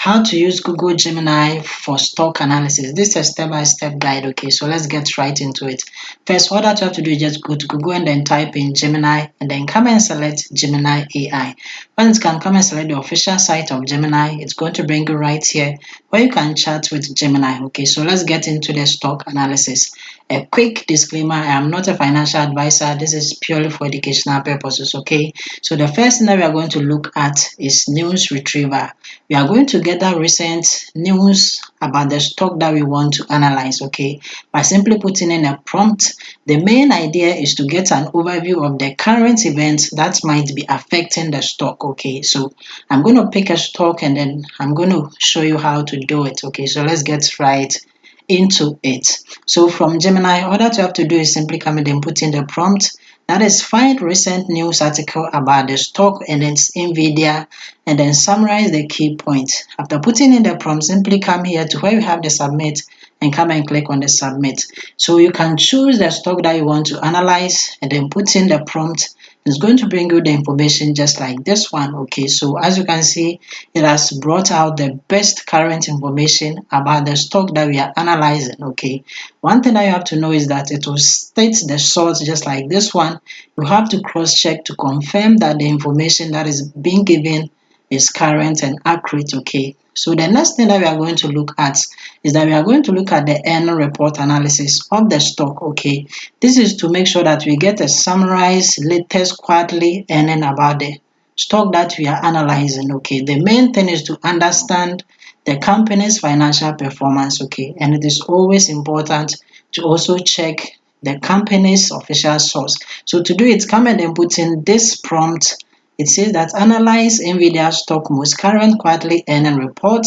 how to use Google Gemini for stock analysis. This is a step-by-step guide. Okay, so let's get right into it. First, all that you have to do is just go to Google and then type in Gemini and then come and select Gemini AI. Once you can come and select the official site of Gemini, it's going to bring you right here where you can chat with Gemini. Okay, so let's get into the stock analysis. A quick disclaimer, I am not a financial advisor. This is purely for educational purposes. Okay, so the first thing that we are going to look at is news retrieval. We are going to gather recent news about the stock that we want to analyze. Okay, by simply putting in a prompt. The main idea is to get an overview of the current events that might be affecting the stock. Okay, so I'm going to pick a stock and then I'm going to show you how to do it. Okay, so let's get right into it. So from Gemini, all that you have to do is simply come in and put in the prompt. That is, find recent news article about the stock and its NVIDIA and then summarize the key points. After putting in the prompt, simply come here to where you have the submit and come and click on the submit. So you can choose the stock that you want to analyze and then put in the prompt. It's going to bring you the information just like this one. Okay, so as you can see, it has brought out the best current information about the stock that we are analyzing. Okay, one thing that you have to know is that it will state the source just like this one. You have to cross check to confirm that the information that is being given is current and accurate. Okay, so the next thing that we are going to look at is that we are going to look at the earning report analysis of the stock. Okay, this is to make sure that we get a summarized latest quarterly earning about the stock that we are analyzing. Okay, the main thing is to understand the company's financial performance. Okay, and it is always important to also check the company's official source. So to do it, come and then put in this prompt. It says that analyze NVIDIA stock most current quarterly earning report.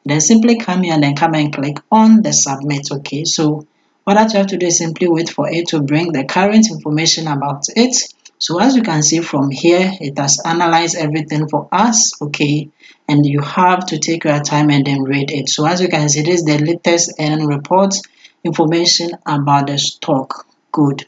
Then simply come here and then come and click on the submit. Okay, so what that you have to do is simply wait for it to bring the current information about it. So as you can see from here, it has analyzed everything for us. Okay, and you have to take your time and then read it. So as you can see, this is the latest earning report information about the stock. Good.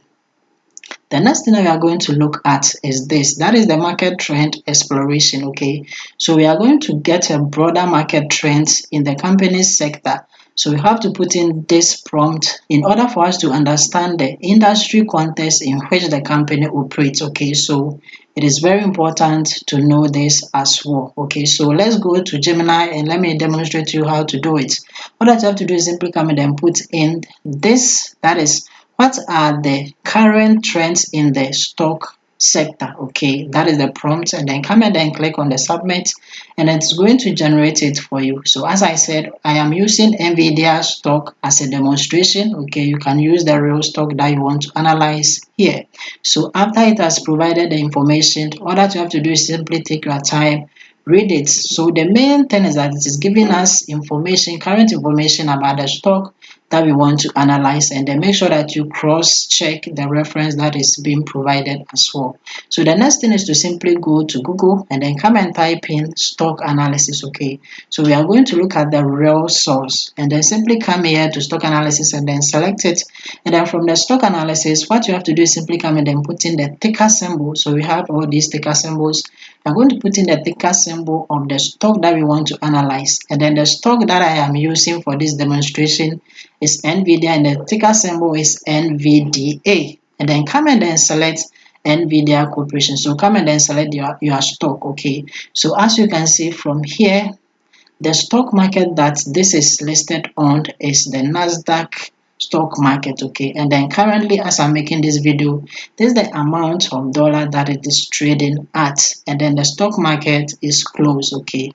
The next thing that we are going to look at is this. That is the market trend exploration. Okay, so we are going to get a broader market trends in the company's sector. So we have to put in this prompt in order for us to understand the industry context in which the company operates. Okay, so it is very important to know this as well. Okay, so let's go to Gemini and let me demonstrate to you how to do it. What I have to do is simply come in and put in this. That is, what are the current trends in the stock sector? Okay, that is the prompt, and then come and then click on the submit and it's going to generate it for you. So as I said, I am using NVIDIA stock as a demonstration. Okay, you can use the real stock that you want to analyze here. So after it has provided the information, all that you have to do is simply take your time, read it. So the main thing is that it is giving us information, current information about the stock that we want to analyze, and then make sure that you cross check the reference that is being provided as well. So the next thing is to simply go to Google and then come and type in stock analysis. Okay, so we are going to look at the real source and then simply come here to stock analysis and then select it, and then from the stock analysis, what you have to do is simply come and then put in the ticker symbol. So we have all these ticker symbols. I'm going to put in the ticker symbol of the stock that we want to analyze, and then the stock that I am using for this demonstration is NVIDIA, and the ticker symbol is NVDA. And then come and then select NVIDIA Corporation. So come and then select your stock. Okay, so as you can see from here, the stock market that this is listed on is the Nasdaq stock market. Okay, and then currently as I'm making this video, this is the amount of dollar that it is trading at, and then the stock market is closed. Okay,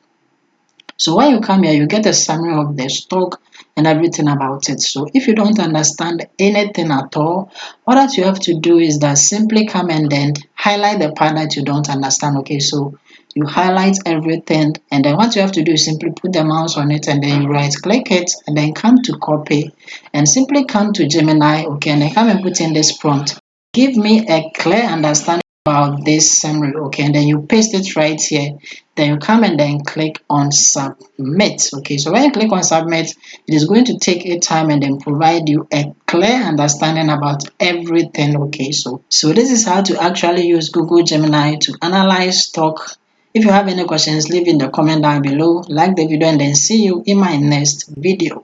so when you come here, you get a summary of the stock and everything about it. So if you don't understand anything at all, what that you have to do is that simply come and then highlight the part that you don't understand. Okay, so you highlight everything, and then what you have to do is simply put the mouse on it and then you right click it and then come to copy and simply come to Gemini. Okay, and then come and put in this prompt. Give me a clear understanding about this summary. Okay, and then you paste it right here, then you come and then click on submit. Okay, so when you click on submit, it is going to take a time and then provide you a clear understanding about everything. Okay, so this is how to actually use Google Gemini to analyze stock If you have any questions, leave in the comment down below. Like the video and then see you in my next video.